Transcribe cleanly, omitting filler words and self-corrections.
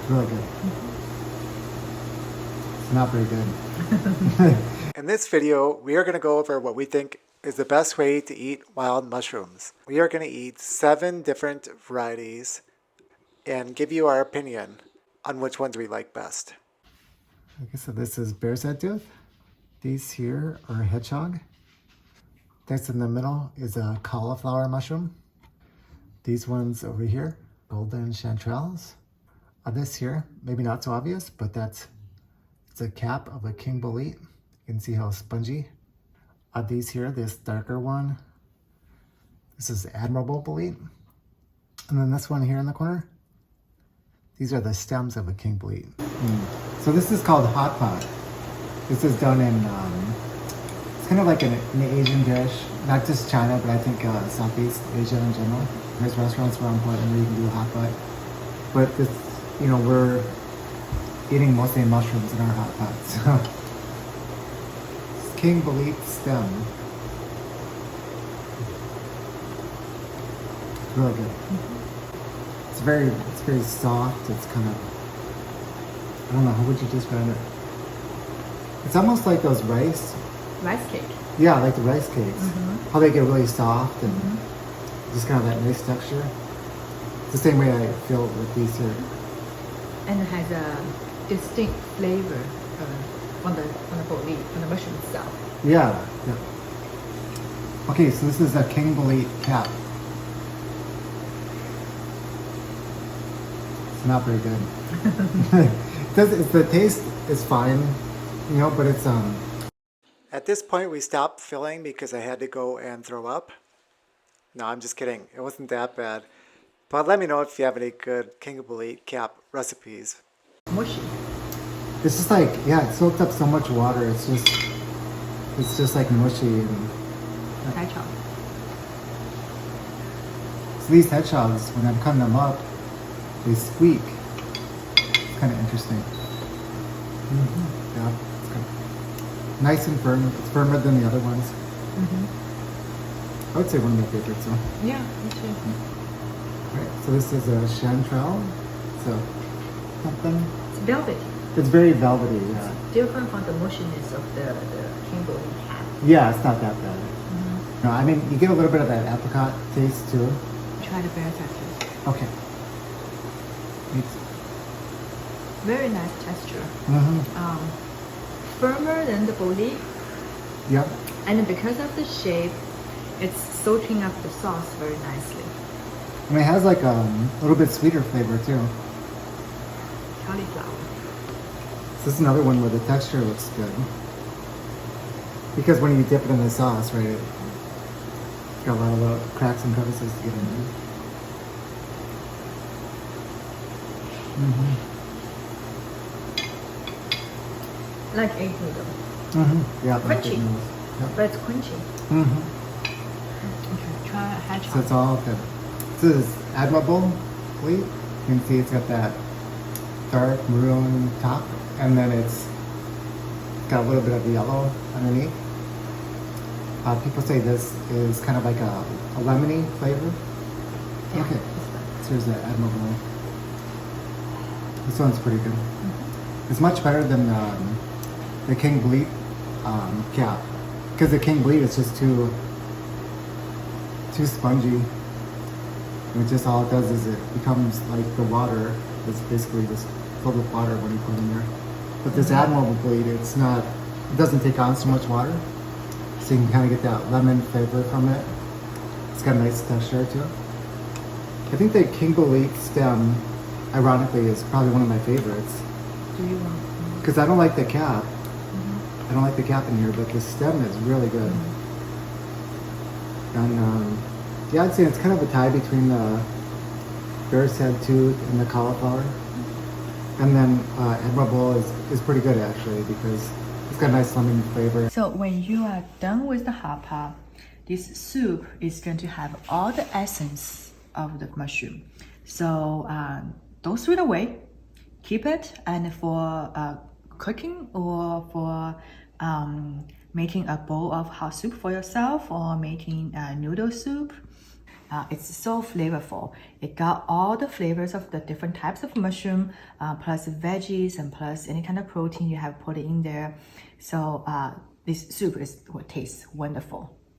Really good. It's not very good. In this video, we are going to go over what we think is the best way to eat wild mushrooms. We are going to eat 7 different varieties and give you our opinion on which ones we like best. Okay, so this is bear's head tooth. These here are hedgehog. That's in the middle is a cauliflower mushroom. These ones over here, golden chanterelles. This here, maybe not so obvious, but it's a cap of a King Bolete. You can see how spongy. These here, this darker one, this is Admirable Bolete. And then this one here in the corner, these are the stems of a King Bolete. So this is called Hotpot. This is done in, it's kind of like an Asian dish, not just China, but I think Southeast Asia in general. There's restaurants around Portland where you can do Hotpot. But this, you know, we're eating mostly mushrooms in our Hotpot, so. King Bolete stem. Really good. It's very soft. It's kind of, I don't know, how would you describe it? It's almost like those rice cake. Yeah, like the rice cakes. How they get really soft and just kind of that nice texture. It's the same way I feel with these here. And it has a distinct flavor on the bolete, on the mushroom itself. Yeah. Okay, so this is a King Bolete cap. It's not very good. The taste is fine, you know, but it's At this point, we stopped filling because I had to go and throw up. No, I'm just kidding. It wasn't that bad. But let me know if you have any good King Bolete cap recipes. Mushy. It's just like, yeah, it soaked up so much water. It's just like mushy. And, Hedgehog. so these hedgehogs, when I'm cutting them up, they squeak. It's kind of interesting. Yeah, it's good. Nice and firm. It's firmer than the other ones. I would say one of my favorites. So. Yeah, me too. Right. So this is a chanterelle. So something. It's velvety. It's very velvety. Yeah. Different from the mushiness of the King Bolete cap. Yeah, it's not that bad. No, I mean you get a little bit of that apricot taste too. Try the bear's head tooth. Okay. It's, Very nice texture. mm-hmm. Firmer than the bolete, Yep. and because of the shape, it's soaking up the sauce very nicely. And it has like a little bit sweeter flavor too. Cauliflower. So this is another one where the texture looks good. Because when you dip it in the sauce, right, it's got a lot of little cracks and crevices to get in there. Like egg noodle. Yeah. Crunchy. Yep. But it's crunchy. Okay, try hedgehog. So it's all good. This is Admirable Bolete. You can see it's got that dark maroon top, and then it's got a little bit of yellow underneath. People say this is kind of like a lemony flavor. Yeah, Okay, so here's the Admirable. This one's pretty good. It's much better than the King Bolete cap, because the King Bolete is just too spongy. And it just all it does is it becomes like the water. It's basically just filled with water when you put it in there. But this Admirable Bolete, it doesn't take on so much water, so you can kind of get that lemon flavor from it. It's got a nice texture to it. I think the King Bolete stem, ironically, is probably one of my favorites. Do you want? Because I don't like the cap. I don't like the cap in here, but the stem is really good. And yeah, I'd say it's kind of a tie between the bear's head tooth and the cauliflower. And then Admirable is pretty good actually, because it's got a nice lemon flavor. So when you are done with the hot pot, this soup is going to have all the essence of the mushroom. So don't throw it away. Keep it, and for cooking or for making a bowl of hot soup for yourself or making a noodle soup, It's so flavorful. It got all the flavors of the different types of mushroom, plus veggies and plus any kind of protein you have put in there. So this soup is what tastes wonderful.